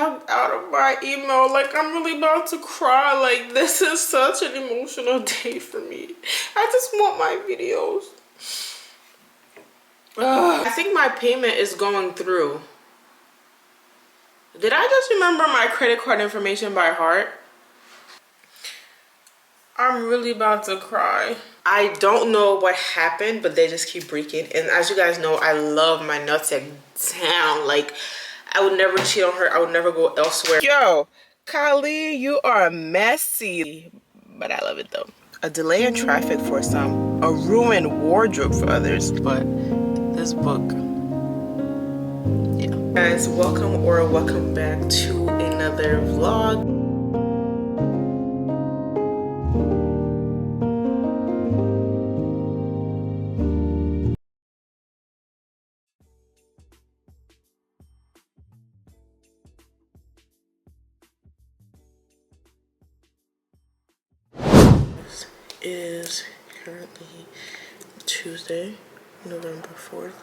logged out of my email. Like, I'm really about to cry. Like, this is such an emotional day for me. I just want my videos. Ugh. I think my payment is going through. Did I just remember my credit card information by heart? I'm really about to cry. I don't know what happened, but they just keep breaking. And as you guys know, I love my nutsack down. Like, I would never cheat on her. I would never go elsewhere. Yo, Kylie, you are messy. But I love it though. A delay in traffic for some. A ruined wardrobe for others. But this book, yeah. Guys, welcome back to another vlog. Is currently Tuesday, November 4th.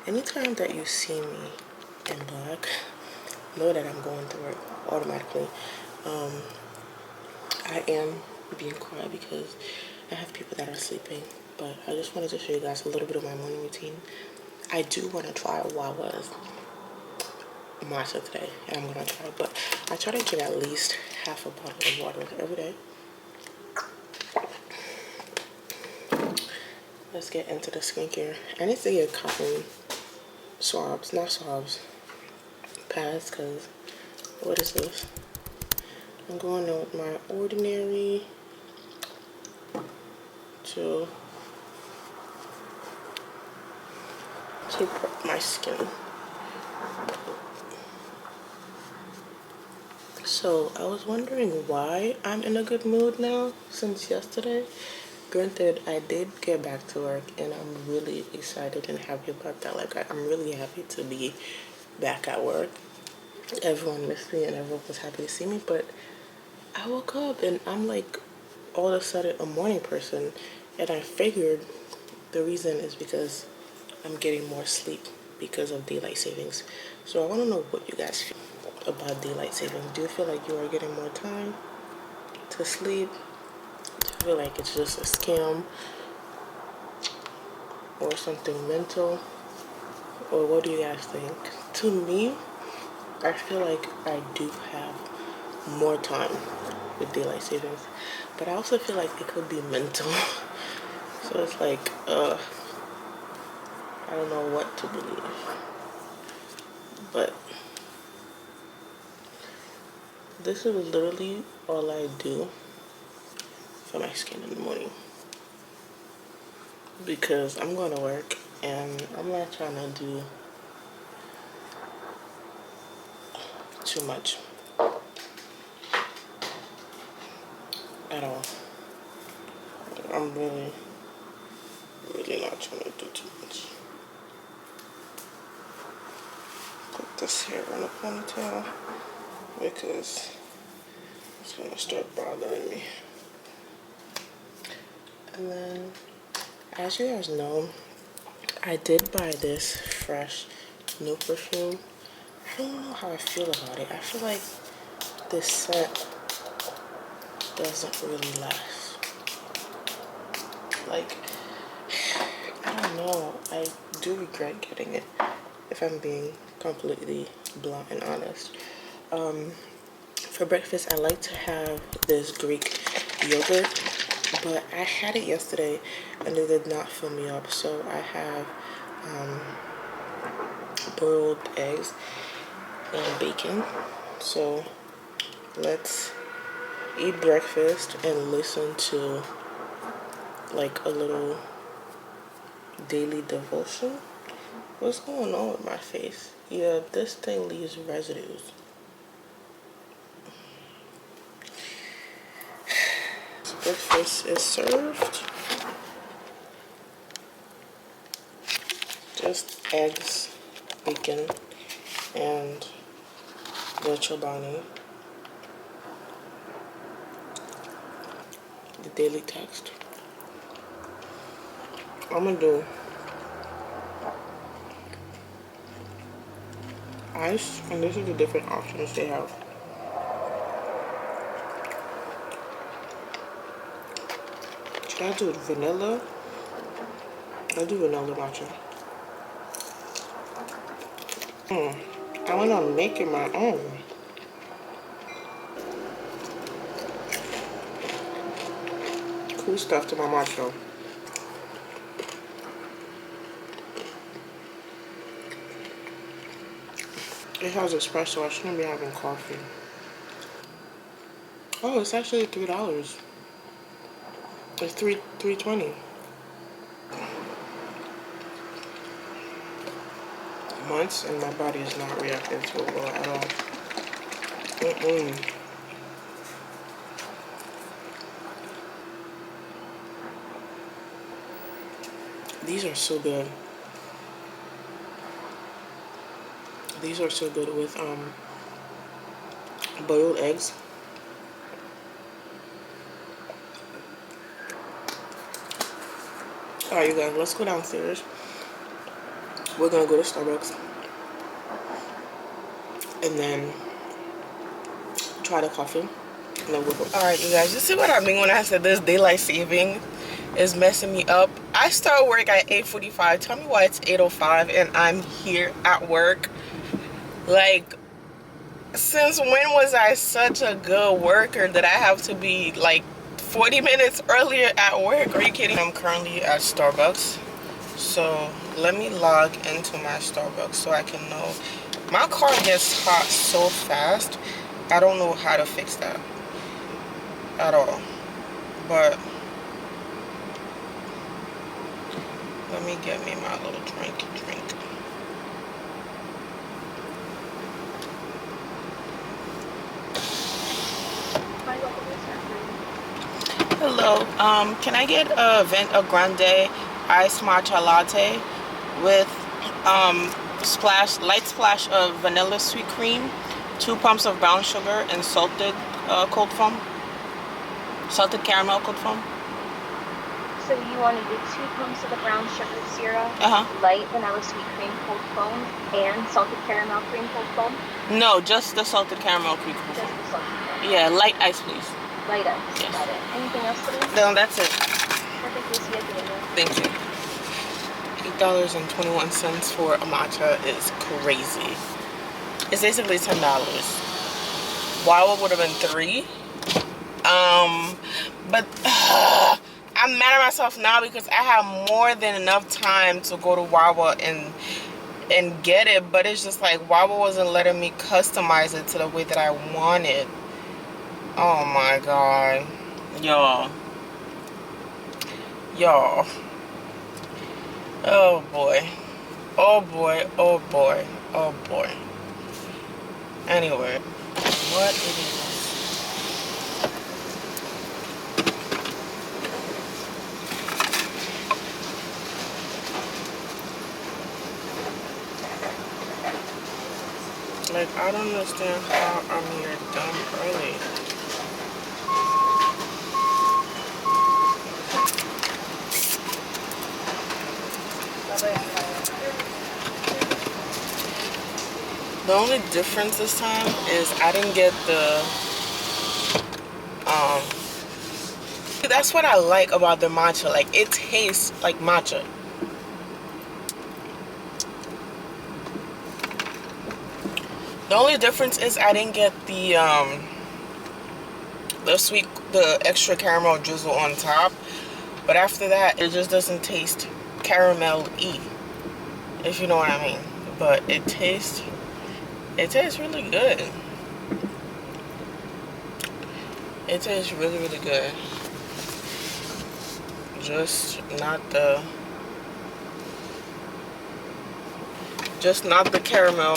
Anytime that you see me in black, know that I'm going to work automatically. I am being quiet because I have people that are sleeping, but I just wanted to show you guys a little bit of my morning routine. I do want to try Wawa's matcha today, and I'm going to try, but I try to drink at least half a bottle of water every day. Let's get into the skincare. I need to get cotton swabs, not swabs, pads, because what is this? I'm going in with my Ordinary to prep my skin. So I was wondering why I'm in a good mood now since yesterday. Granted, I did get back to work and I'm really excited and happy about that. Like, I'm really happy to be back at work. Everyone missed me and everyone was happy to see me, but I woke up and I'm like all of a sudden a morning person, and I figured the reason is because I'm getting more sleep because of daylight savings. So I want to know what you guys feel about daylight savings. Do you feel like you are getting more time to sleep? Do you feel like it's just a scam or something mental? Or what do you guys think? To me, I feel like I do have more time with daylight savings, but I also feel like it could be mental. So it's like, I don't know what to believe. But this is literally all I do for my skin in the morning, because I'm going to work and I'm not trying to do too much at all. I'm really not trying to do too much. Put this hair in a ponytail because it's gonna start bothering me. And then, as you guys know, I did buy this fresh new perfume. I don't know how I feel about it. I feel like this scent doesn't really last. Like, I don't know. I do regret getting it, if I'm being completely blunt and honest. For breakfast, I like to have this Greek yogurt, but I had it yesterday and it did not fill me up. So I have boiled eggs and bacon. So let's eat breakfast and listen to like a little daily devotion. What's going on with my face? Yeah, this thing leaves residues. Breakfast is served. Just eggs, bacon, and the chobani. The daily text. I'm gonna do ice, and this is the different options they have. Should I do vanilla? I'll do vanilla matcha. I went on making my own. Cool stuff to my matcha. It has espresso. I shouldn't be having coffee. Oh, it's actually $3. It's $3.20. Months and my body is not reacting to it well at all. These are so good. These are so good with boiled eggs. Alright, you guys, let's go downstairs. We're gonna go to Starbucks and then try the coffee. And then we'll go. Alright, you guys, you see what I mean when I said this daylight saving is messing me up? I start work at 8:45. Tell me why it's 8:05 and I'm here at work. Like, since when was I such a good worker that I have to be like 40 minutes earlier at work? Are you kidding? I'm currently at Starbucks. So let me log into my Starbucks so I can know. My car gets hot so fast. I don't know how to fix that at all. But let me get me my little drink. Hello, can I get a grande iced matcha latte with light splash of vanilla sweet cream, 2 pumps of brown sugar, and salted cold foam, salted caramel cold foam? So you want to do 2 pumps of the brown sugar syrup, light vanilla sweet cream cold foam, and salted caramel cream cold foam? No, just the salted caramel cream cold foam. Just the salted caramel. Yeah, light ice, please. Light ice. Yes. Got it. Anything else, please? No, that's it. Perfect. We'll see you at the window. Thank you. $8.21 for a matcha is crazy. It's basically $10. Wawa would have been $3. But I'm mad at myself now because I have more than enough time to go to Wawa and get it, but it's just like Wawa wasn't letting me customize it to the way that I wanted. Oh my god, y'all, oh boy, anyway, what it is. Like, I don't understand how I'm here dumb early. The only difference this time is I didn't get the that's what I like about the matcha. Like, it tastes like matcha. The only difference is I didn't get the extra caramel drizzle on top, but after that it just doesn't taste caramel-y, if you know what I mean. But it tastes really good. It tastes really, really good. Just not the caramel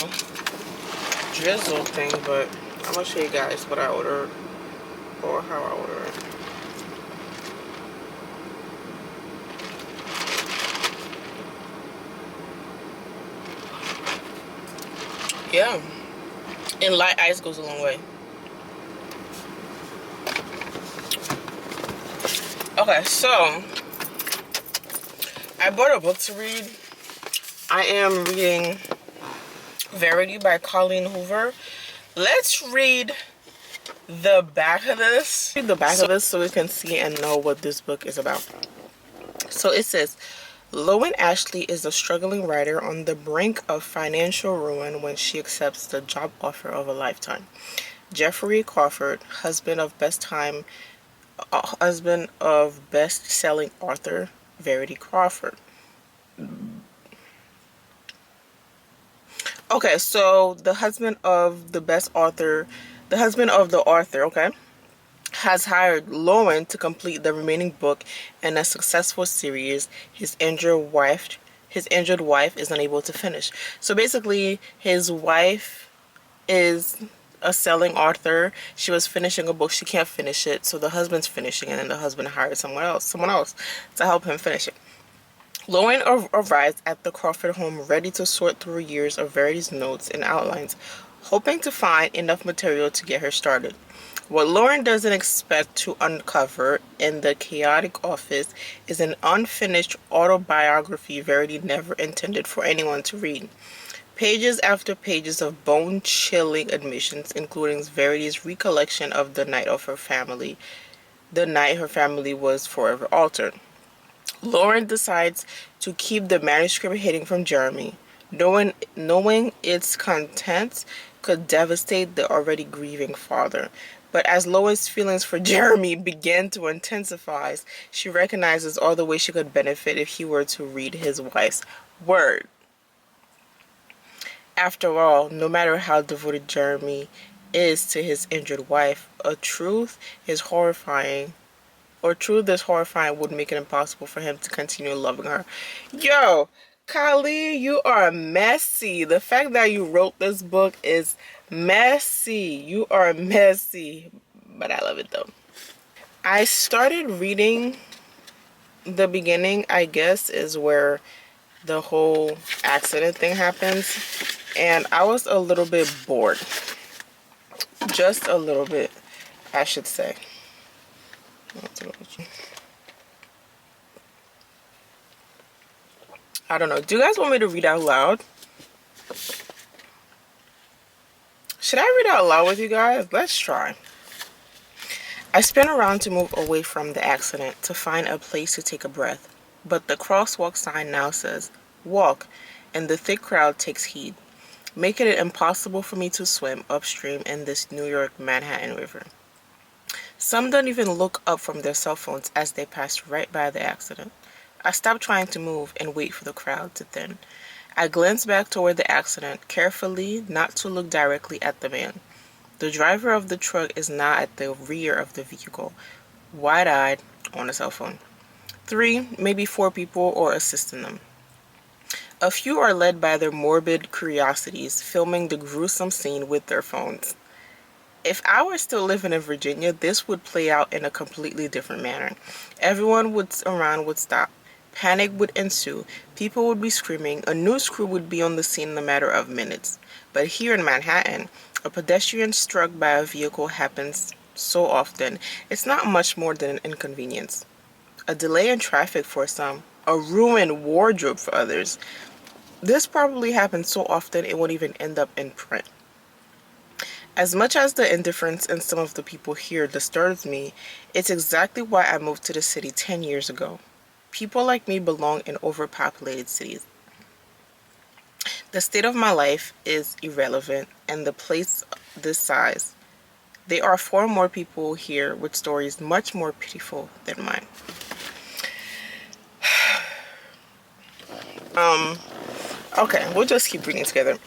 drizzle thing, but I'm gonna show you guys what I ordered or how I ordered it. Yeah, and light ice goes a long way. Okay, so I bought a book to read. I am reading Verity by Colleen Hoover. Let's read the back of this. Read the back of this so we can see and know what this book is about. So it says, Lowen Ashley is a struggling writer on the brink of financial ruin when she accepts the job offer of a lifetime. Jeffrey Crawford, husband of best-selling author Verity Crawford. Okay, so the husband of the author, okay, has hired Lowen to complete the remaining book in a successful series his injured wife is unable to finish. So basically, his wife is a selling author. She was finishing a book. She can't finish it. So the husband's finishing it, and the husband hired someone else to help him finish it. Lowen arrives at the Crawford home ready to sort through years of Verity's notes and outlines, hoping to find enough material to get her started. What Lauren doesn't expect to uncover in the chaotic office is an unfinished autobiography Verity never intended for anyone to read. Pages after pages of bone-chilling admissions, including Verity's recollection of the night her family was forever altered. Lauren decides to keep the manuscript hidden from Jeremy, knowing its contents could devastate the already grieving father. But as Lois' feelings for Jeremy begin to intensify, she recognizes all the ways she could benefit if he were to read his wife's word. After all, no matter how devoted Jeremy is to his injured wife, truth this horrifying would make it impossible for him to continue loving her. Yo, Kylie, you are messy. The fact that you wrote this book is messy. You are messy. But I love it though. I started reading the beginning, I guess, is where the whole accident thing happens. And I was a little bit bored. Just a little bit, I should say. I don't know. Do you guys want me to read out loud? Should I read out loud with you guys? Let's try. I spin around to move away from the accident to find a place to take a breath. But the crosswalk sign now says, walk, and the thick crowd takes heed, making it impossible for me to swim upstream in this New York Manhattan River. Some don't even look up from their cell phones as they pass right by the accident. I stop trying to move and wait for the crowd to thin. I glance back toward the accident, carefully not to look directly at the man. The driver of the truck is now at the rear of the vehicle, wide-eyed on a cell phone. 3, maybe 4 people are assisting them. A few are led by their morbid curiosities, filming the gruesome scene with their phones. If I were still living in Virginia, this would play out in a completely different manner. Everyone around would stop. Panic would ensue. People would be screaming. A news crew would be on the scene in a matter of minutes. But here in Manhattan, a pedestrian struck by a vehicle happens so often, it's not much more than an inconvenience. A delay in traffic for some, a ruined wardrobe for others. This probably happens so often it won't even end up in print. As much as the indifference in some of the people here disturbs me, it's exactly why I moved to the city 10 years ago. People like me belong in overpopulated cities. The state of my life is irrelevant, and the place this size. There are 4 more people here with stories much more pitiful than mine. Okay, we'll just keep reading together.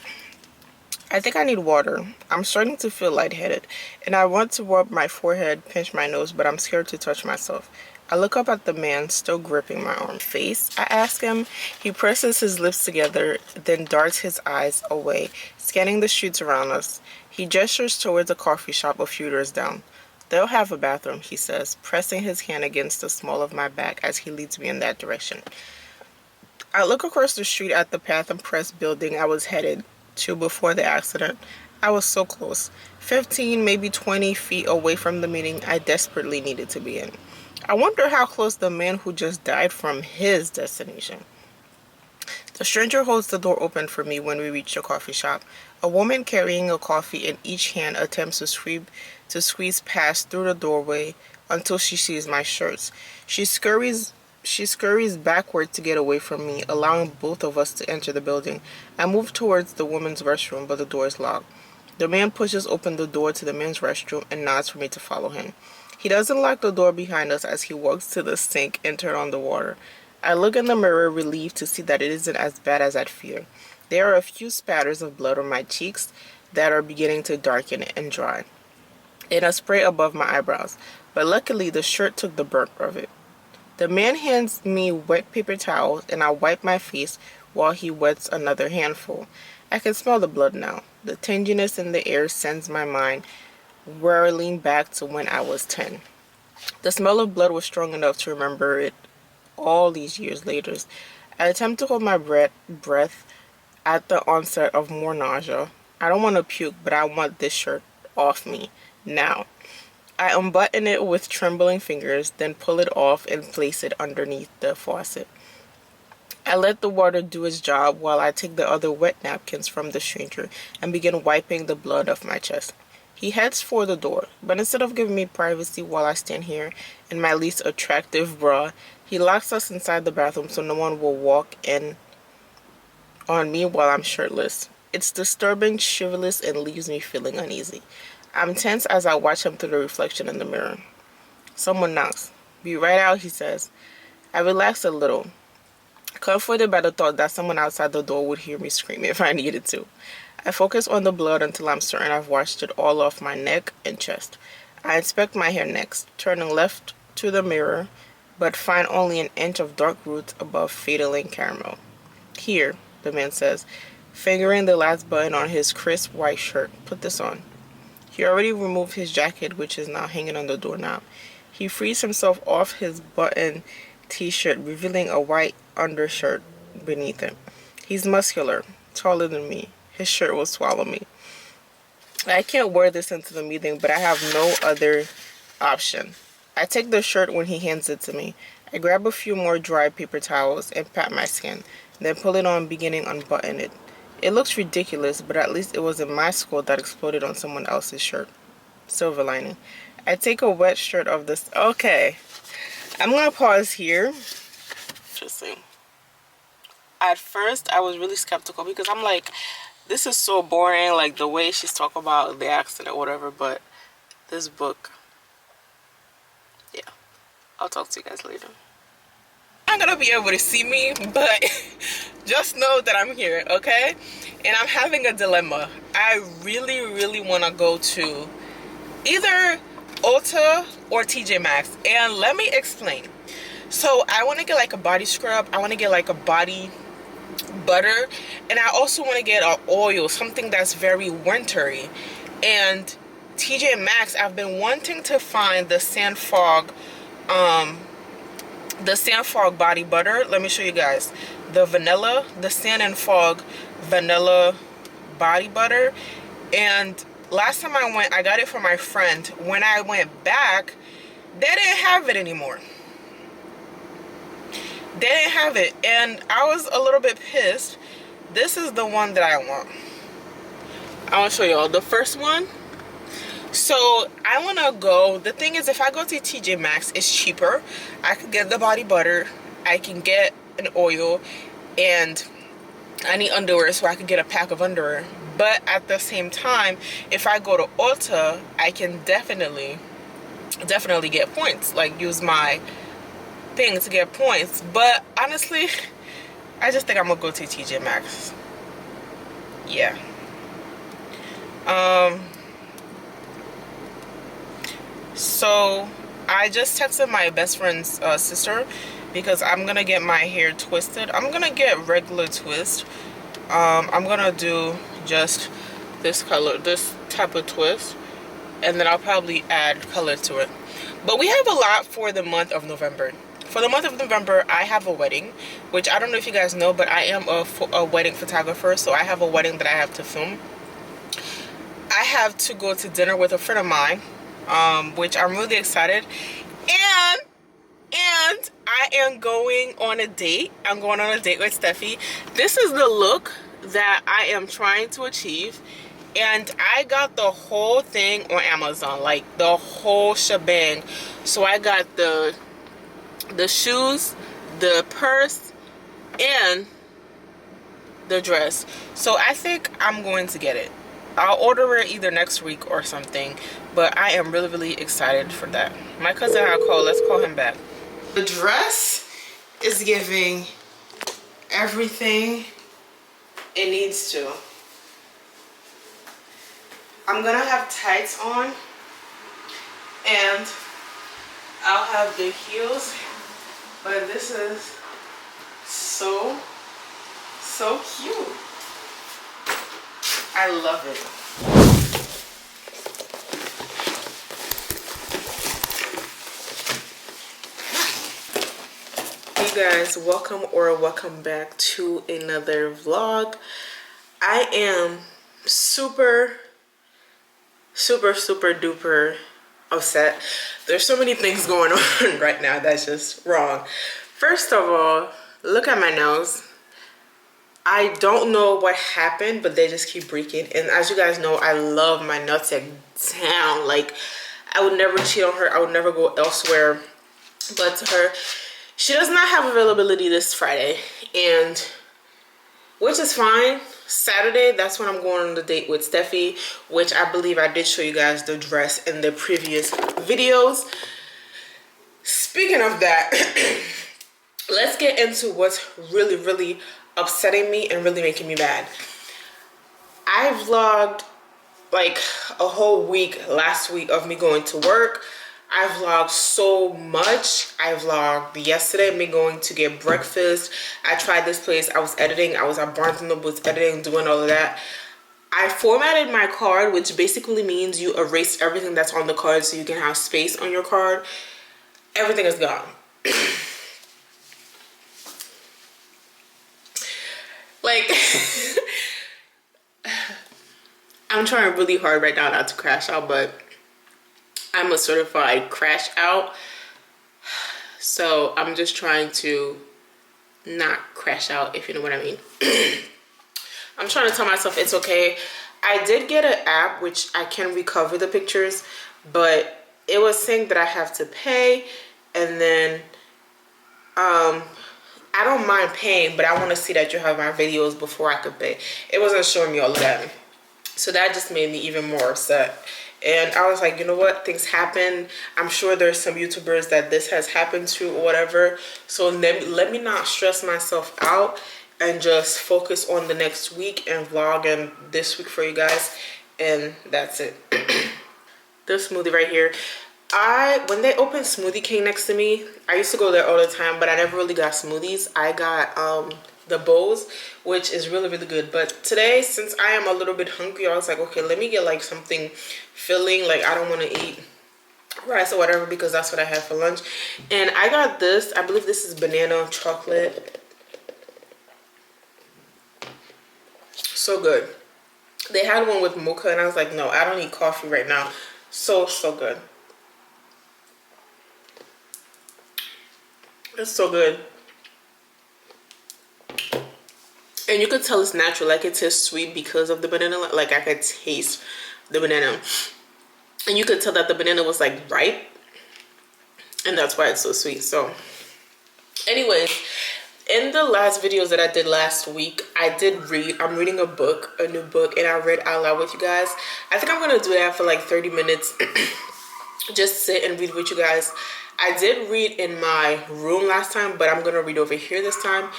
I think I need water. I'm starting to feel lightheaded, and I want to rub my forehead, pinch my nose, but I'm scared to touch myself. I look up at the man still gripping my arm. Face? I ask him. He presses his lips together, then darts his eyes away, scanning the streets around us. He gestures towards a coffee shop a few doors down. They'll have a bathroom, he says, pressing his hand against the small of my back as he leads me in that direction. I look across the street at the Path and Press building I was headed to before the accident. I was so close. 15, maybe 20 feet away from the meeting I desperately needed to be in. I wonder how close the man who just died from his destination. The stranger holds the door open for me when we reach the coffee shop. A woman carrying a coffee in each hand attempts to squeeze past through the doorway until she sees my shirts. She scurries backward to get away from me, allowing both of us to enter the building. I move towards the woman's restroom, but the door is locked. The man pushes open the door to the men's restroom and nods for me to follow him. He doesn't lock the door behind us as he walks to the sink and turns on the water. I look in the mirror, relieved to see that it isn't as bad as I'd feared. There are a few spatters of blood on my cheeks that are beginning to darken and dry, and a spray above my eyebrows, but luckily the shirt took the burnt of it. The man hands me wet paper towels, and I wipe my face while he wets another handful. I can smell the blood now. The tinginess in the air sends my mind whirling back to when I was 10. The smell of blood was strong enough to remember it all these years later. I attempt to hold my breath at the onset of more nausea. I don't want to puke, but I want this shirt off me now. I unbutton it with trembling fingers, then pull it off and place it underneath the faucet. I let the water do its job while I take the other wet napkins from the stranger and begin wiping the blood off my chest. He heads for the door, but instead of giving me privacy while I stand here in my least attractive bra, he locks us inside the bathroom so no one will walk in on me while I'm shirtless. It's disturbing, chivalrous, and leaves me feeling uneasy. I'm tense as I watch him through the reflection in the mirror. Someone knocks. "Be right out," he says. I relax a little, comforted by the thought that someone outside the door would hear me scream if I needed to. I focus on the blood until I'm certain I've washed it all off my neck and chest. I inspect my hair next, turning left to the mirror, but find only an inch of dark roots above fading caramel. "Here," the man says, fingering the last button on his crisp white shirt. "Put this on." He already removed his jacket, which is now hanging on the doorknob. He frees himself off his button t-shirt, revealing a white undershirt beneath it. He's muscular, taller than me. His shirt will swallow me. I can't wear this into the meeting, but I have no other option. I take the shirt when he hands it to me. I grab a few more dry paper towels and pat my skin, then pull it on, beginning unbutton it. It looks ridiculous, but at least it wasn't my skull that exploded on someone else's shirt. Silver lining. I take a wet shirt of this. Okay. I'm going to pause here. Just see. At first, I was really skeptical because I'm like, this is so boring, like the way she's talking about the accident or whatever, but this book, yeah. I'll talk to you guys later. Not gonna be able to see me, but just know that I'm here, okay? And I'm having a dilemma. I really want to go to either Ulta or TJ Maxx, and let me explain. So I want to get like a body scrub, I want to get like a body butter, and I also want to get an oil, something that's very wintry. And TJ Maxx, I've been wanting to find the Sand Fog body butter. Let me show you guys the Sand and Fog vanilla body butter. And last time I went, I got it for my friend. When I went back, they didn't have it anymore. They didn't have it, and I was a little bit pissed. This is the one that I want. I want to show y'all the first one. So I want to go, the thing is, if I go to TJ Maxx, it's cheaper. I can get the body butter, I can get an oil, and I need underwear, so I can get a pack of underwear. But at the same time, if I go to Ulta, I can definitely get points, like use my thing to get points. But honestly, I just think I'm gonna go to TJ Maxx. Yeah. So I just texted my best friend's sister because I'm gonna get my hair twisted. I'm gonna get regular twist. I'm gonna do just this color, this type of twist, and then I'll probably add color to it. But we have a lot for the month of November. For the month of November, I have a wedding, which I don't know if you guys know, but I am a wedding photographer, so I have a wedding that I have to film. I have to go to dinner with a friend of mine, which I'm really excited. And And I am going on a date. I'm going on a date with Steffi. This is the look that I am trying to achieve. And I got the whole thing on Amazon, like the whole shebang. So I got the shoes, the purse, and the dress. So I think I'm going to get it. I'll order it either next week or something, but I am really, really excited for that. My cousin had called. Let's call him back. The dress is giving everything it needs to. I'm gonna have tights on, and I'll have the heels, but this is so cute. I love it. Hey guys, welcome back to another vlog. I am super duper upset. There's so many things going on right now that's just wrong. First of all, look at my nose. I don't know what happened, but they just keep breaking. And as you guys know, I love my nutsack down. Like, I would never cheat on her. I would never go elsewhere but to her. She does not have availability this Friday, and which is fine. Saturday, that's when I'm going on the date with Steffi, which I believe I did show you guys the dress in the previous videos. Speaking of that, let's get into what's really upsetting me and really making me mad. I vlogged like a whole week last week of me going to work. I vlogged so much. I vlogged yesterday me going to get breakfast. I tried this place. I was editing. I was at Barnes & Noble editing, doing all of that. I formatted my card, which basically means you erase everything that's on the card so you can have space on your card. Everything is gone. Like, I'm trying really hard right now not to crash out, but I'm a certified crash out. So I'm just trying to not crash out, if you know what I mean. I'm trying to tell myself it's okay. I did get an app which I can recover the pictures, but it was saying that I have to pay, and then I don't mind paying, but I want to see that you have my videos before I could pay. It wasn't showing me all of that. So that just made me even more upset. And I was like, you know what? Things happen. I'm sure there's some YouTubers that this has happened to or whatever. So let me not stress myself out and just focus on the next week and vlog and this week for you guys. And that's it. This smoothie right here. When they opened Smoothie King next to me, I used to go there all the time, but I never really got smoothies. I got the bowls, which is really good. But today, since I am a little bit hungry, I was like, okay, let me get like something filling. Like, I don't want to eat rice or whatever because that's what I had for lunch. And I got this. I believe this is banana chocolate. So good. They had one with mocha, and I was like, no, I don't need coffee right now. So good. It's so good. And you could tell it's natural, like it tastes sweet because of the banana. Like, I could taste the banana. And you could tell that the banana was like ripe, and that's why it's so sweet. So anyways, in the last videos that I did last week, I did read. I'm reading a book, a new book, and I read out loud with you guys. I think I'm gonna do that for like 30 minutes. Just sit and read with you guys. I did read in my room last time, but I'm gonna read over here this time,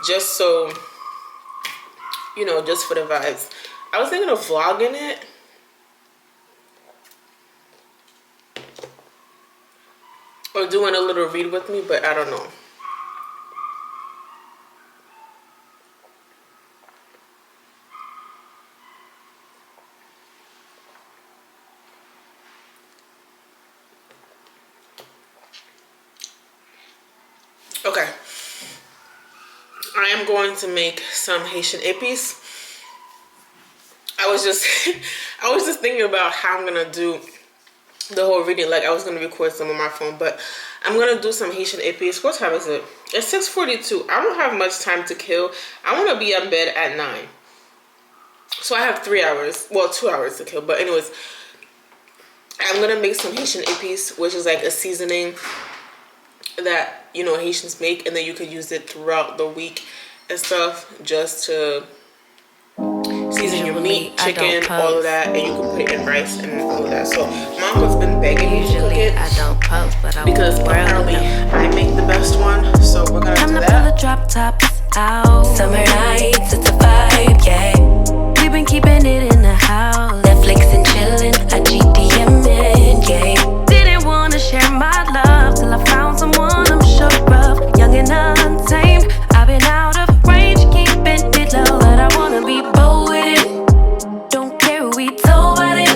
just so you know, just for the vibes. I was thinking of vlogging it, or doing a little read with me, but I don't know. Okay, I am going to make some Haitian épis. I was just thinking about how I'm gonna do the whole reading. Like, I was gonna record some on my phone, but I'm gonna do some Haitian épis. What time is it? It's 6:42. I don't have much time to kill. I want to be in bed at 9. So I have 3 hours. Well, 2 hours to kill. But anyways, I'm gonna make some Haitian épis, which is like a seasoning that, you know, Haitians make, and then you could use it throughout the week and stuff, just to season your meat, chicken, all of that, and you can put it in rice and all of that. So my uncle's been begging me to cook it because apparently I make the best one. So we're gonna do that. Drop tops out. Summer nights, it's a vibe, yeah. We've been keeping it in the house, Netflix and chillin', a GDMN, yeah. Didn't wanna share my love till I found someone I'm sure of, young and untamed. I've been out of range, keeping it low, but I wanna be bold with it. Don't care who we told about it.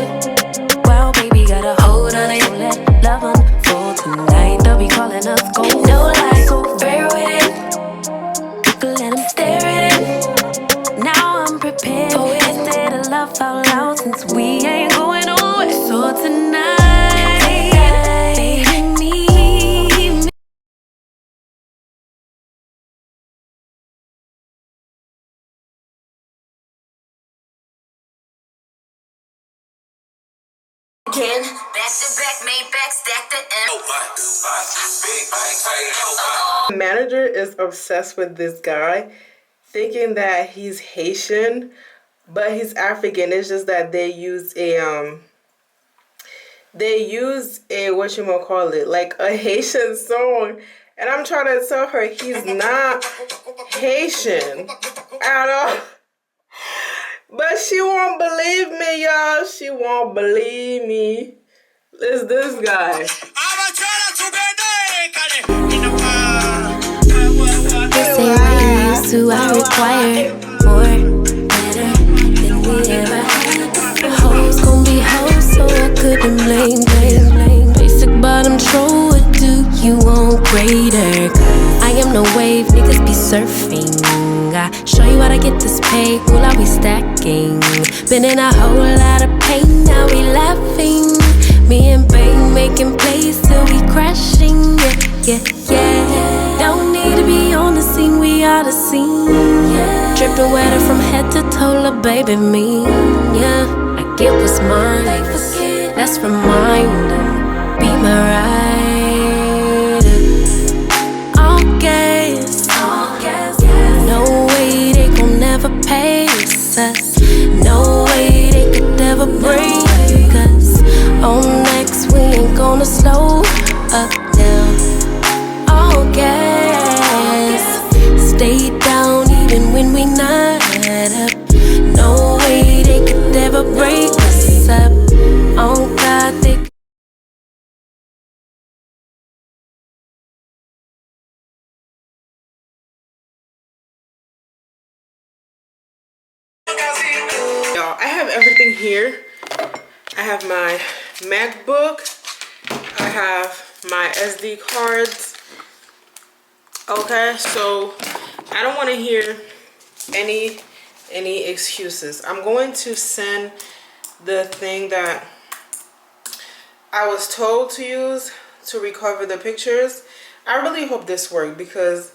Wow, baby, got a hold on it. Let love unfold tonight. They'll be calling us gold. No lies, so rare with it. You can let them stare at it. Now I'm prepared for it. Instead of love out loud, since we ain't going nowhere. So tonight, baby, me. Again. Back to back, made back, stack the The manager is obsessed with this guy, thinking that he's Haitian, but he's African. It's just that they use a whatchamacallit, like a Haitian song, and I'm trying to tell her he's not Haitian at all. But she won't believe me, y'all. She won't believe me. It's this guy. This ain't what you used to, I require more, better than we ever had. Hoes gon' be hoes, so I couldn't blame. Basic bottom troll, what do you want greater? I am no wave, niggas be surfing. I show you how to get this pay, will I be stacking? Been in a whole lot of pain, now we laughing. Me and Bang making plays till we crashing, yeah. Don't need to be on the scene, we are the scene, yeah. Dripping wetter from head to toe, la baby me, yeah. I get what's mine, that's from mine, be my ride. All gas, no way they gon' never pace us. No way they could ever break us. On next, we ain't gonna slow up now. All gas, stay down even when we not up. No way they could ever break us up. On God, they Y'all, I have everything here. I have my MacBook. I have my SD cards. Okay, so I don't want to hear any excuses. I'm going to send the thing that I was told to use to recover the pictures. I really hope this worked because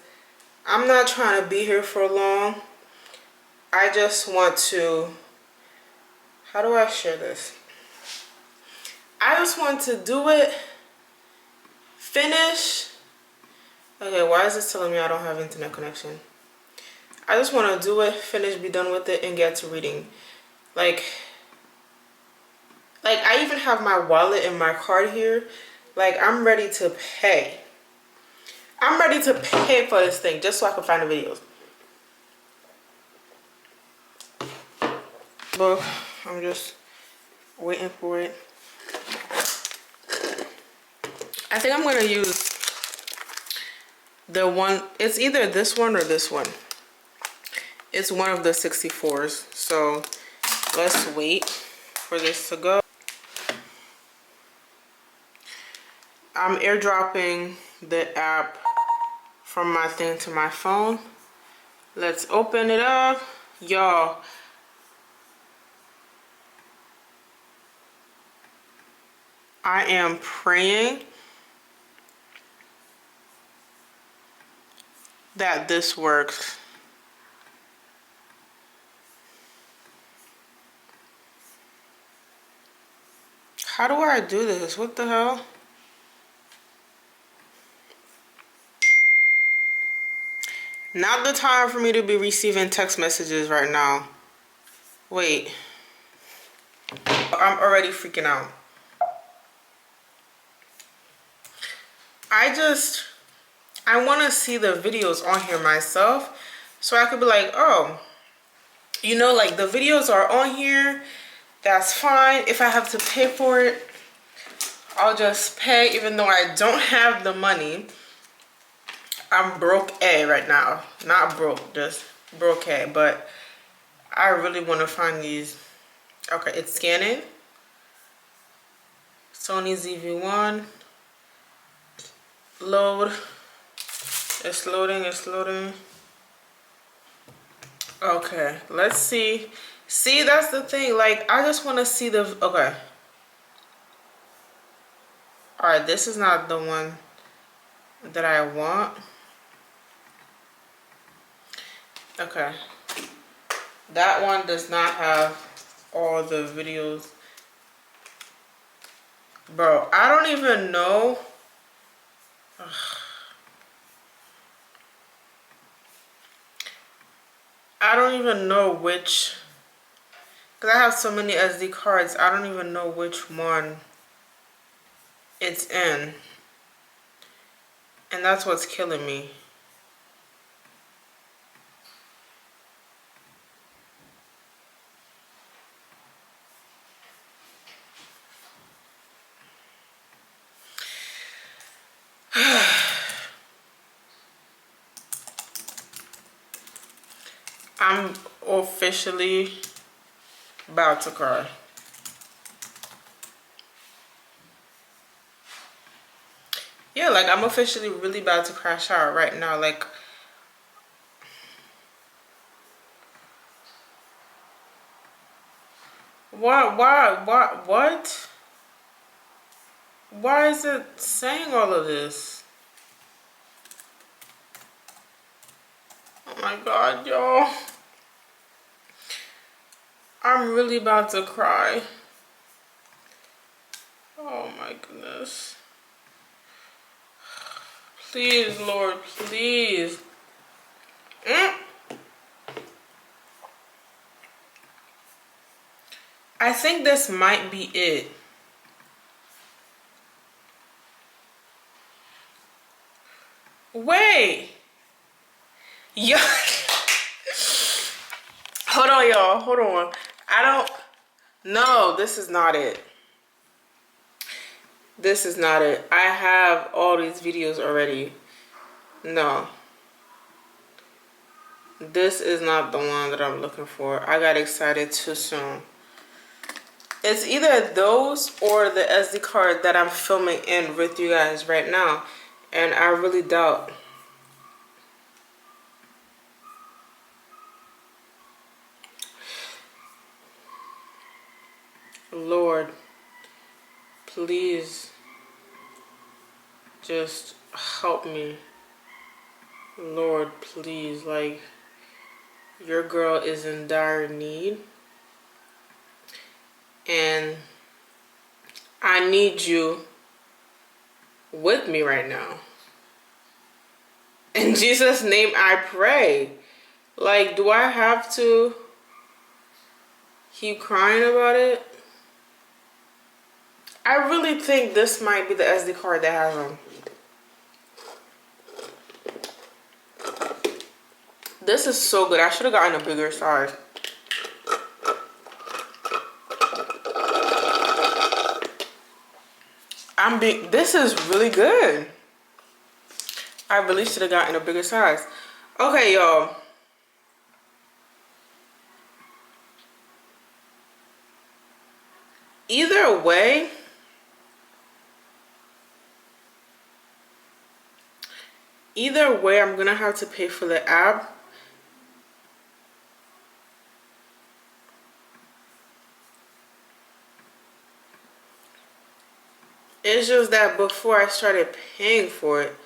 I'm not trying to be here for long. I just want to, how do I share this? I just want to do it, finish. Okay, why is this telling me I don't have internet connection? I just want to do it, finish, be done with it, and get to reading. Like I even have my wallet and my card here. Like, I'm ready to pay. I'm ready to pay for this thing just so I can find the videos. But I'm just waiting for it. I think I'm going to use the one. It's either this one or this one. It's one of the 64s. So let's wait for this to go. I'm airdropping the app from my thing to my phone. Let's open it up. Y'all, I am praying that this works. How do I do this? What the hell? Not the time for me to be receiving text messages right now. Wait. I'm already freaking out. I want to see the videos on here myself so I could be like, oh, you know, like the videos are on here. That's fine. If I have to pay for it, I'll just pay even though I don't have the money. I'm broke right now. Not broke, just broke. But I really want to find these. Okay, it's scanning. Sony ZV-1. Load. It's loading, it's loading. Okay, let's see. See, that's the thing. Like, I just want to see the... Okay. Alright, this is not the one that I want. Okay. That one does not have all the videos. Bro, I don't even know. Ugh. I don't even know which, because I have so many SD cards, I don't even know which one it's in. And that's what's killing me. I'm officially about to cry. Yeah, like I'm officially really about to crash out right now. Like, what? Why is it saying all of this? Oh my God, y'all. I'm really about to cry. Oh my goodness. Please, Lord, please. I think this might be it. Wait. Yeah. Hold on, y'all. Hold on. No, this is not it. This is not it. I have all these videos already. No. This is not the one that I'm looking for. I got excited too soon. It's either those or the SD card that I'm filming in with you guys right now. And I really doubt. Lord, please just help me. Lord, please, like, your girl is in dire need. And I need you with me right now. In Jesus' name I pray. Like, do I have to keep crying about it? I really think this might be the SD card that has them. This is so good. I should have gotten a bigger size. This is really good. I really should have gotten a bigger size. Okay, y'all. Either way, I'm gonna have to pay for the app. It's just that before I started paying for it,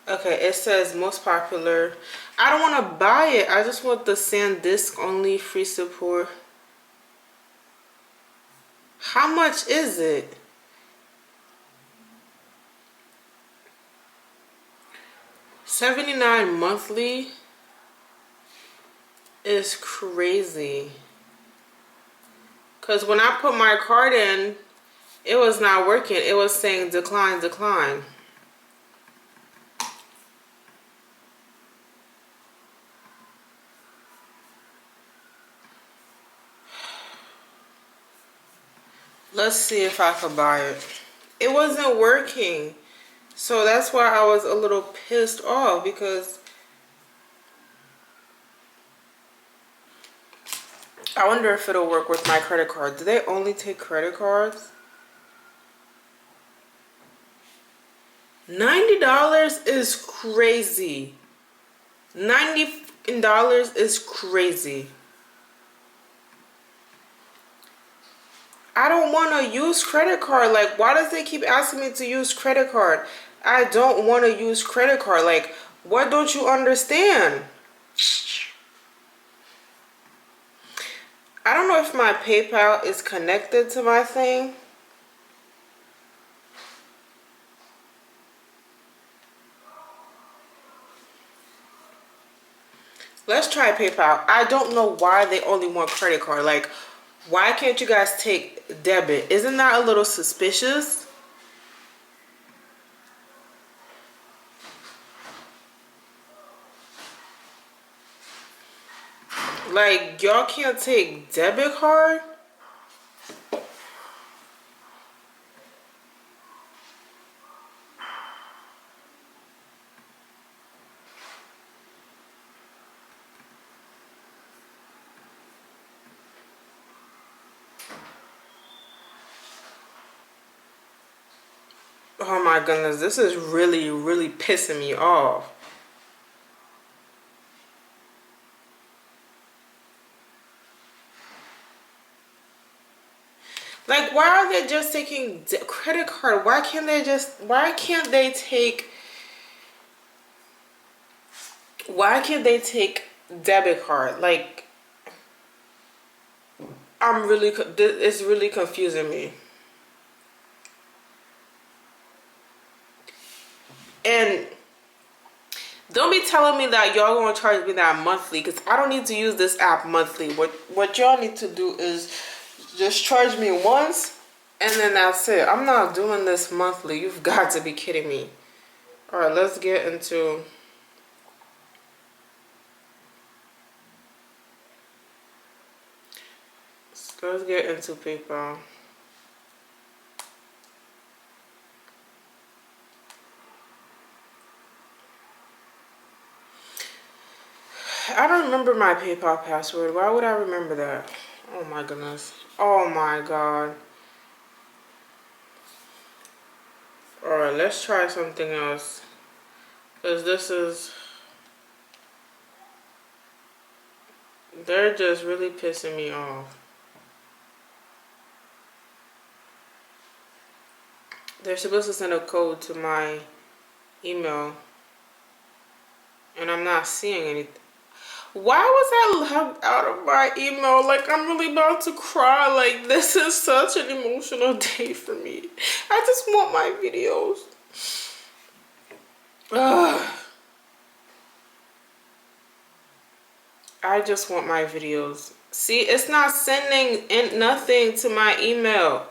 Okay, it says most popular. I don't want to buy it. I just want the SanDisk only free support. How much is it? $79 monthly is crazy. Cause when I put my card in, it was not working. It was saying decline, decline. Let's see if I could buy it. It wasn't working. So that's why I was a little pissed off, because I wonder if it'll work with my credit card. Do they only take credit cards? $90 is crazy. $90 is crazy. I don't want to use credit card. Like, why does they keep asking me to use credit card? I don't want to use credit card. Like, what don't you understand? I don't know if my PayPal is connected to my thing. Let's try PayPal. I don't know why they only want credit card. Like, why can't you guys take debit? Isn't that a little suspicious? Like, y'all can't take debit card? Oh my goodness, this is really, really pissing me off. Like, why are they just taking credit card? Why can't they take debit card? Like, it's really confusing me. And don't be telling me that y'all gonna charge me that monthly, because I don't need to use this app monthly. What y'all need to do is just charge me once, and then that's it. I'm not doing this monthly. You've got to be kidding me. All right, let's get into... Let's get into PayPal. I don't remember my PayPal password. Why would I remember that? Oh my goodness. Oh my god. Alright, let's try something else. Because this is... They're just really pissing me off. They're supposed to send a code to my email, and I'm not seeing anything. Why was I logged out of my email? Like, I'm really about to cry. Like, this is such an emotional day for me. I just want my videos. Ugh. I just want my videos. See, it's not sending in nothing to my email.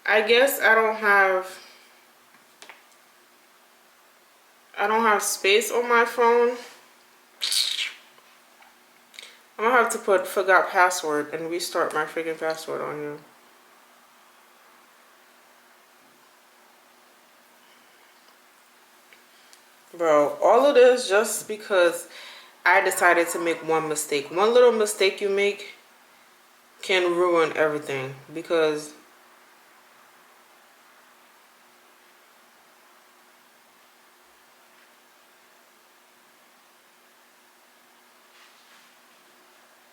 I guess I don't have space on my phone. I'm gonna have to put forgot password and restart my freaking password on here. Bro, all of this just because I decided to make one mistake. One little mistake you make can ruin everything, because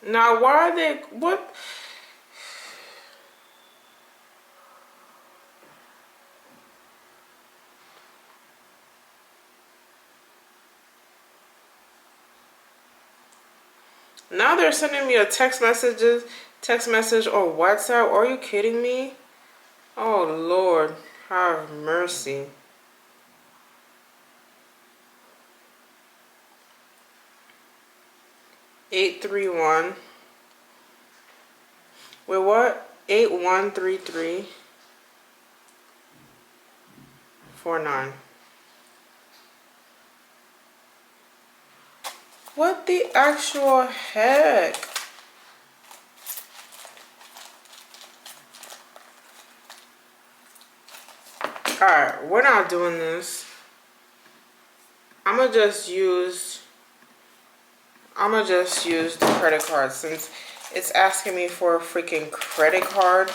now why are they, what? Now they're sending me a text message or WhatsApp. Are you kidding me? Oh Lord, have mercy. $831. Wait, what? 813349. What the actual heck? Alright, we're not doing this. I'ma just use the credit card since it's asking me for a freaking credit card.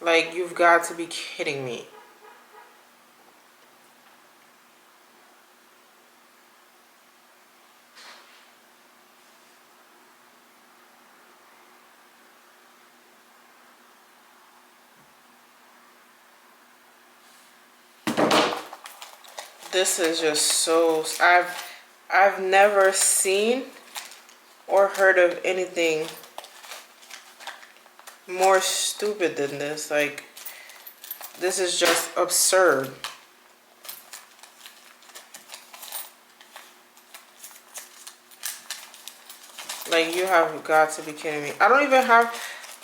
Like, you've got to be kidding me. This is just so... I've never seen or heard of anything more stupid than this. Like, this is just absurd. Like, you have got to be kidding me. I don't even have...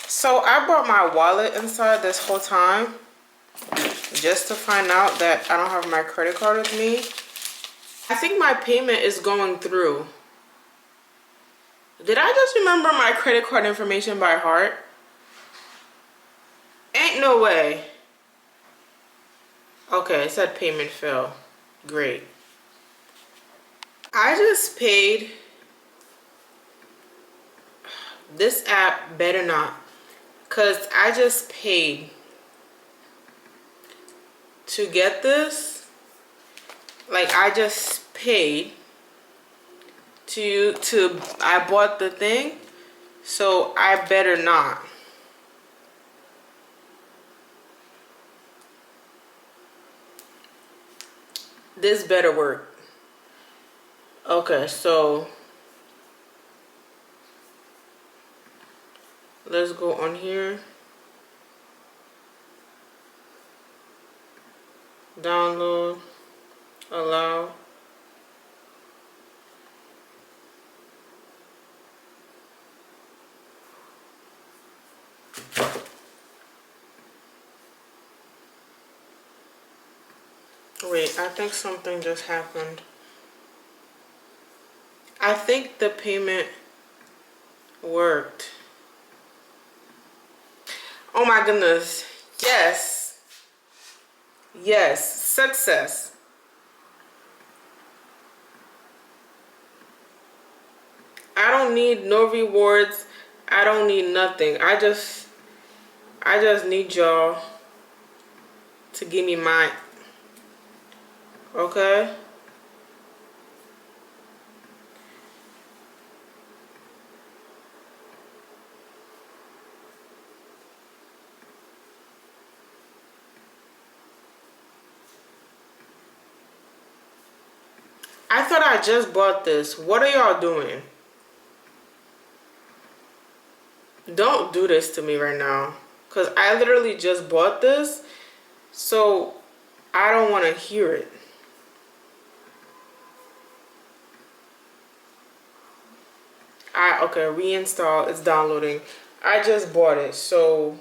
So, I brought my wallet inside this whole time just to find out that I don't have my credit card with me. I think my payment is going through. Did I just remember my credit card information by heart? Ain't no way. Okay, it said payment failed. Great. I just paid. This app better not. Because I just paid to get this. Like, I just paid I bought the thing. So I better not. This better work. Okay, so let's go on here. Download. Allow. Wait, I think something just happened. I think the payment worked. Oh my goodness. Yes. Yes. Success. I don't need no rewards. I don't need nothing. I just need y'all to give me mine. Okay? I thought I just bought this. What are y'all doing? Don't do this to me right now. Because I literally just bought this. So I don't want to hear it. Okay, reinstall. It's downloading. I just bought it. So...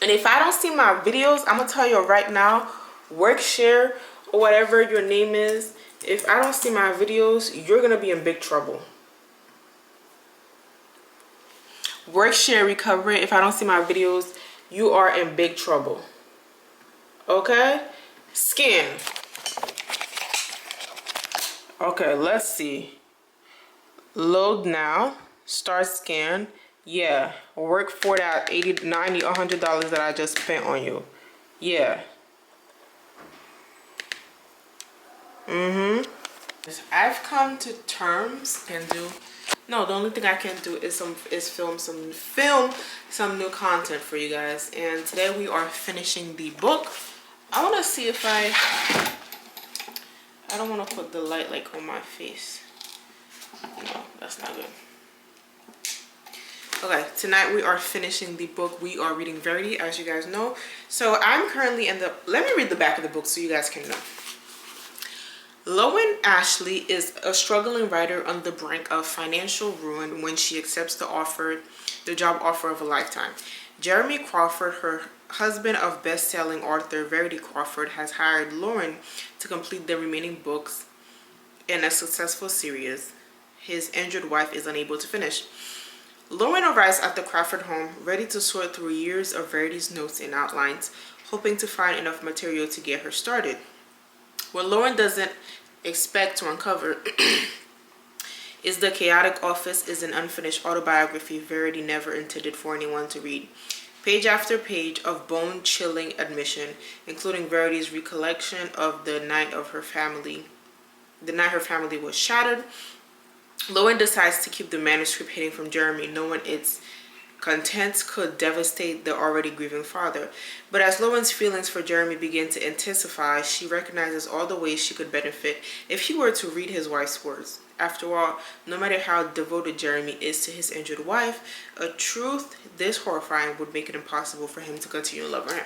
And if I don't see my videos, I'm going to tell you right now, Workshare or whatever your name is, if I don't see my videos, you're going to be in big trouble. Workshare recovery, if I don't see my videos, you are in big trouble. Okay? Scan. Okay, let's see. Load now. Start scan. Yeah, work for that $80, $90, $100 that I just spent on you. Yeah. I've come to terms and do. No, the only thing I can do is film some new content for you guys. And today we are finishing the book. I want to see if I don't want to put the light like on my face. No, that's not good. Okay, tonight we are finishing the book. We are reading Verity, as you guys know. So I'm currently in the, let me read the back of the book so you guys can know. Lowen Ashley is a struggling writer on the brink of financial ruin when she accepts the job offer of a lifetime. Jeremy Crawford, her husband of best-selling author Verity Crawford, has hired Lowen to complete the remaining books in a successful series his injured wife is unable to finish. Lowen arrives at the Crawford home, ready to sort through years of Verity's notes and outlines, hoping to find enough material to get her started. What Lowen doesn't expect to uncover is the chaotic office is an unfinished autobiography Verity never intended for anyone to read. Page after page of bone-chilling admission, including Verity's recollection of the night her family was shattered. Lowen decides to keep the manuscript hidden from Jeremy, knowing its contents could devastate the already grieving father. But as Lowen's feelings for Jeremy begin to intensify, she recognizes all the ways she could benefit if he were to read his wife's words. After all, no matter how devoted Jeremy is to his injured wife, a truth this horrifying would make it impossible for him to continue loving her.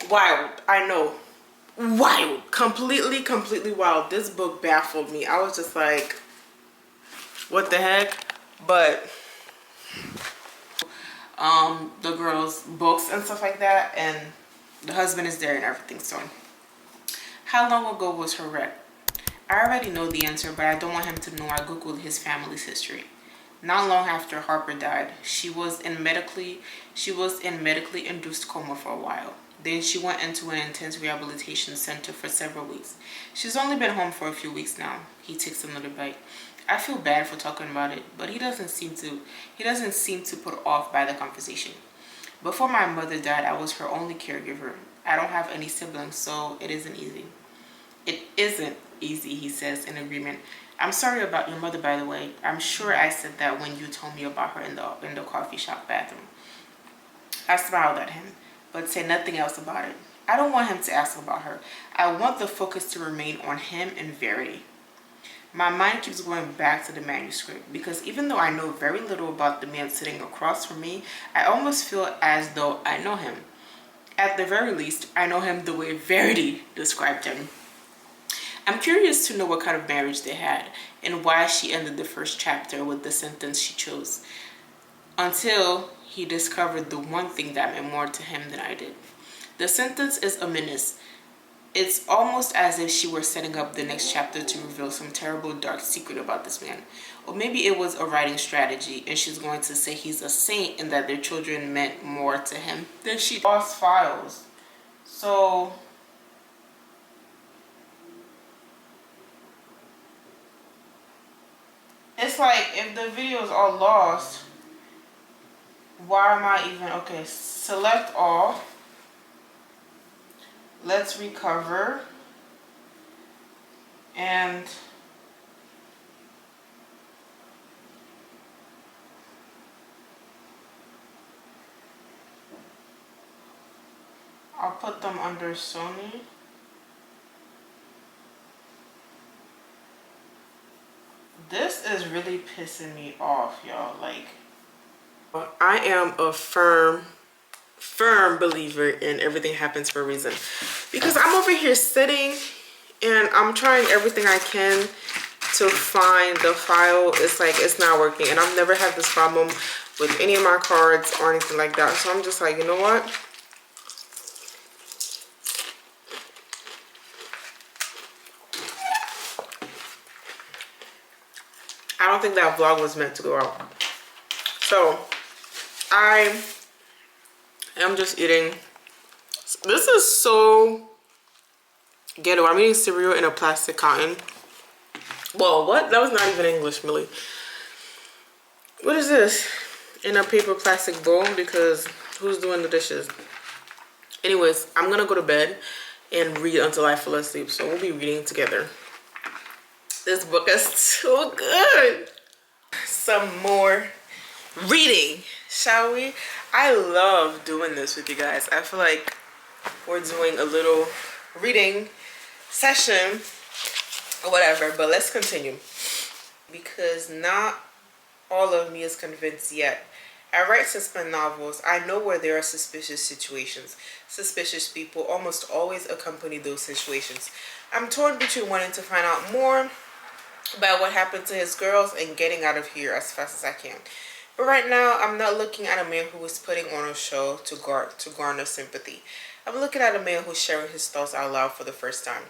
Wild, I know. Wild. Completely wild. This book baffled me. I was just like, what the heck? But the girls' books and stuff like that, and the husband is there and everything. So how long ago was her wreck? I already know the answer, but I don't want him to know I googled his family's history. Not long after Harper died, she was in medically induced coma for a while. Then she went into an intense rehabilitation center for several weeks. She's only been home for a few weeks now. He takes another bite. I feel bad for talking about it, but he doesn't seem to put off by the conversation. Before my mother died, I was her only caregiver. I don't have any siblings, so it isn't easy. It isn't easy, he says in agreement. I'm sorry about your mother, by the way. I'm sure I said that when you told me about her in the coffee shop bathroom. I smiled at him, but said nothing else about it. I don't want him to ask about her. I want the focus to remain on him and Verity. My mind keeps going back to the manuscript because even though I know very little about the man sitting across from me, I almost feel as though I know him. At the very least, I know him the way Verity described him. I'm curious to know what kind of marriage they had and why she ended the first chapter with the sentence she chose, until he discovered the one thing that meant more to him than I did. The sentence is ominous. It's almost as if she were setting up the next chapter to reveal some terrible dark secret about this man. Or maybe it was a writing strategy and she's going to say he's a saint and that their children meant more to him than she lost files. So it's like if the video is all lost, why am I even, okay, select all. Let's recover, and I'll put them under Sony. This is really pissing me off, y'all. Like, I am a firm believer in everything happens for a reason, because I'm over here sitting and I'm trying everything I can to find the file. It's like it's not working, and I've never had this problem with any of my cards or anything like that. So I'm just like, you know what, I don't think that vlog was meant to go out. So I am just eating. This is so ghetto. I'm eating cereal in a plastic cotton. Well, what? That was not even English, Millie. What is this? In a paper plastic bowl, because who's doing the dishes? Anyways, I'm gonna go to bed and read until I fall asleep. So we'll be reading together. This book is so good. Some more reading, shall we? I love doing this with you guys. I feel like we're doing a little reading session or whatever, but let's continue. because not all of me is convinced yet. I write suspense novels. I know where there are suspicious situations. Suspicious people almost always accompany those situations. I'm torn between wanting to find out more about what happened to his girls and getting out of here as fast as I can. But right now, I'm not looking at a man who is putting on a show to garner sympathy. I'm looking at a man who's sharing his thoughts out loud for the first time.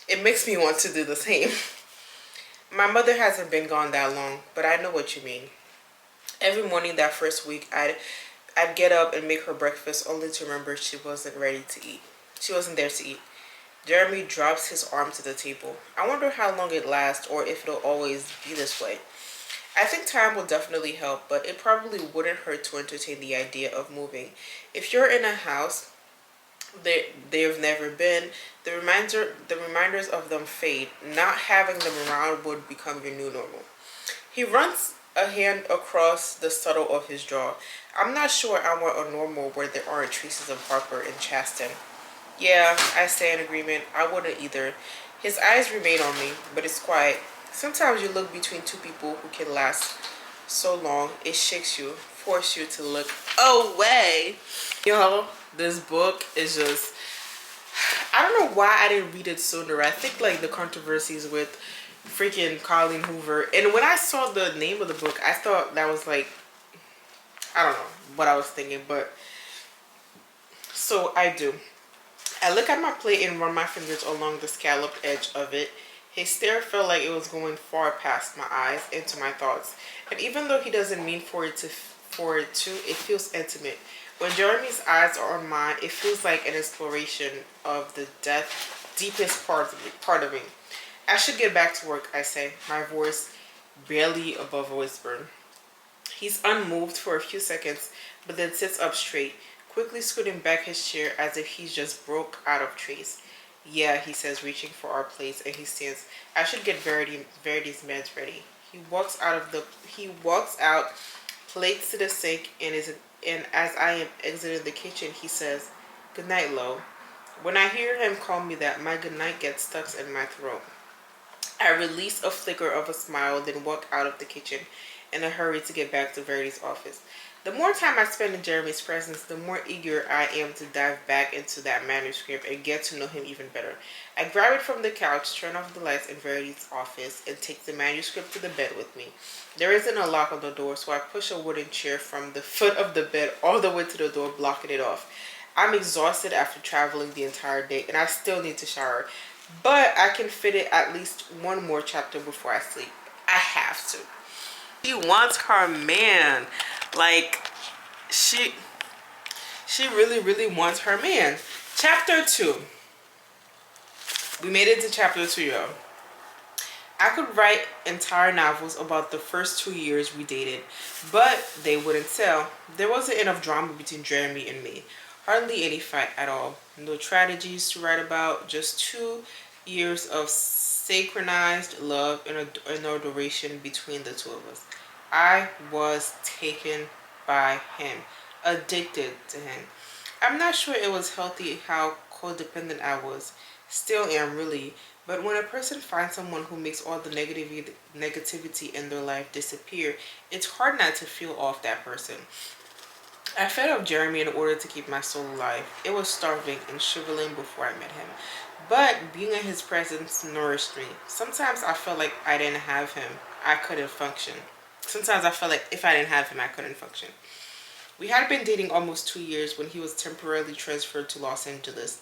It makes me want to do the same. My mother hasn't been gone that long, but I know what you mean. Every morning that first week, I'd get up and make her breakfast only to remember she wasn't ready to eat. She wasn't there to eat. Jeremy drops his arm to the table. I wonder how long it lasts or if it'll always be this way. I think time will definitely help, but it probably wouldn't hurt to entertain the idea of moving. If you're in a house they've never been, the reminders of them fade. Not having them around would become your new normal. He runs a hand across the subtle of his jaw. I'm not sure I want a normal where there aren't traces of Harper and Chaston. Yeah, I say in agreement. I wouldn't either. His eyes remain on me, but it's quiet. Sometimes you look between two people who can last so long, it shakes you, force you to look away. Yo, this book is just, I don't know why I didn't read it sooner. I think like the controversies with freaking Colleen Hoover. And when I saw the name of the book, I thought that was like, I don't know what I was thinking, but so I do. I look at my plate and run my fingers along the scalloped edge of it. His stare felt like it was going far past my eyes into my thoughts. And even though he doesn't mean for it to, it feels intimate. When Jeremy's eyes are on mine, it feels like an exploration of the deepest part of me. I should get back to work, I say, my voice barely above a whisper. He's unmoved for a few seconds, but then sits up straight, quickly scooting back his chair as if he's just broke out of trace. Yeah, he says, reaching for our plates, and he stands. I should get Verity's meds ready. He walks out, plates to the sink, and as I am exiting the kitchen, he says, "Good night, Lo." When I hear him call me that, my good night gets stuck in my throat. I release a flicker of a smile, then walk out of the kitchen in a hurry to get back to Verity's office. The more time I spend in Jeremy's presence, the more eager I am to dive back into that manuscript and get to know him even better. I grab it from the couch, turn off the lights in Verity's office, and take the manuscript to the bed with me. There isn't a lock on the door, so I push a wooden chair from the foot of the bed all the way to the door, blocking it off. I'm exhausted after traveling the entire day, and I still need to shower. But I can fit it at least one more chapter before I sleep. I have to. She wants her man. Like, she really wants her man. Chapter 2. We made it to chapter 2, y'all. I could write entire novels about the first 2 years we dated, but they wouldn't sell. There wasn't enough drama between Jeremy and me. Hardly any fight at all. No tragedies to write about. Just 2 years of synchronized love and adoration between the two of us. I was taken by him, addicted to him. I'm not sure it was healthy how codependent I was. Still am, really. But when a person finds someone who makes all the negativity in their life disappear, it's hard not to feel off that person. I fed off Jeremy in order to keep my soul alive. It was starving and shriveling before I met him. But being in his presence nourished me. Sometimes I felt like I didn't have him, I couldn't function. Sometimes I felt like if I didn't have him, I couldn't function. We had been dating almost 2 years when he was temporarily transferred to Los Angeles.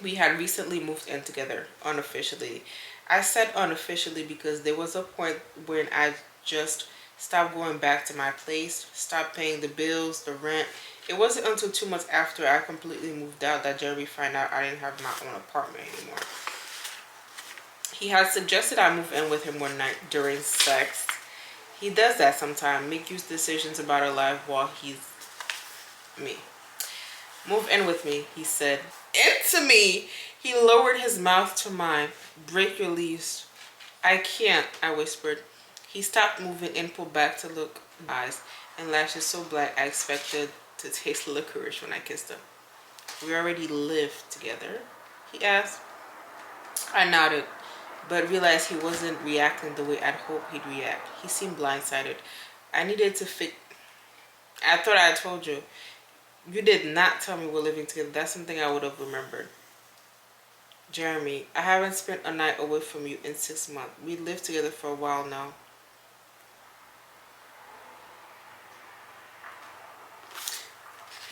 We had recently moved in together, unofficially. I said unofficially because there was a point when I just stopped going back to my place, stopped paying the bills, the rent. It wasn't until 2 months after I completely moved out that Jeremy found out I didn't have my own apartment anymore. He had suggested I move in with him one night during sex. He does that sometimes, make huge decisions about our life while he's me. Move in with me, he said. Into me! He lowered his mouth to mine. Break your leaves. I can't, I whispered. He stopped moving and pulled back to look in my eyes and lashes so black I expected to taste licorice when I kissed him. We already live together, he asked. I nodded. but realized he wasn't reacting the way I'd hoped he'd react. He seemed blindsided. I needed to fix. I thought I told you. You did not tell me we're living together. That's something I would have remembered. Jeremy, I haven't spent a night away from you in 6 months. We lived together for a while now.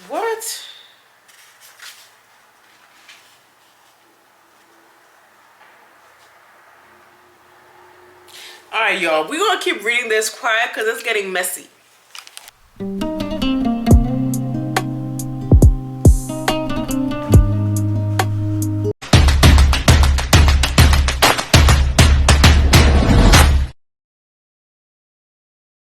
What? Alright, y'all. We're going to keep reading this quiet because it's getting messy.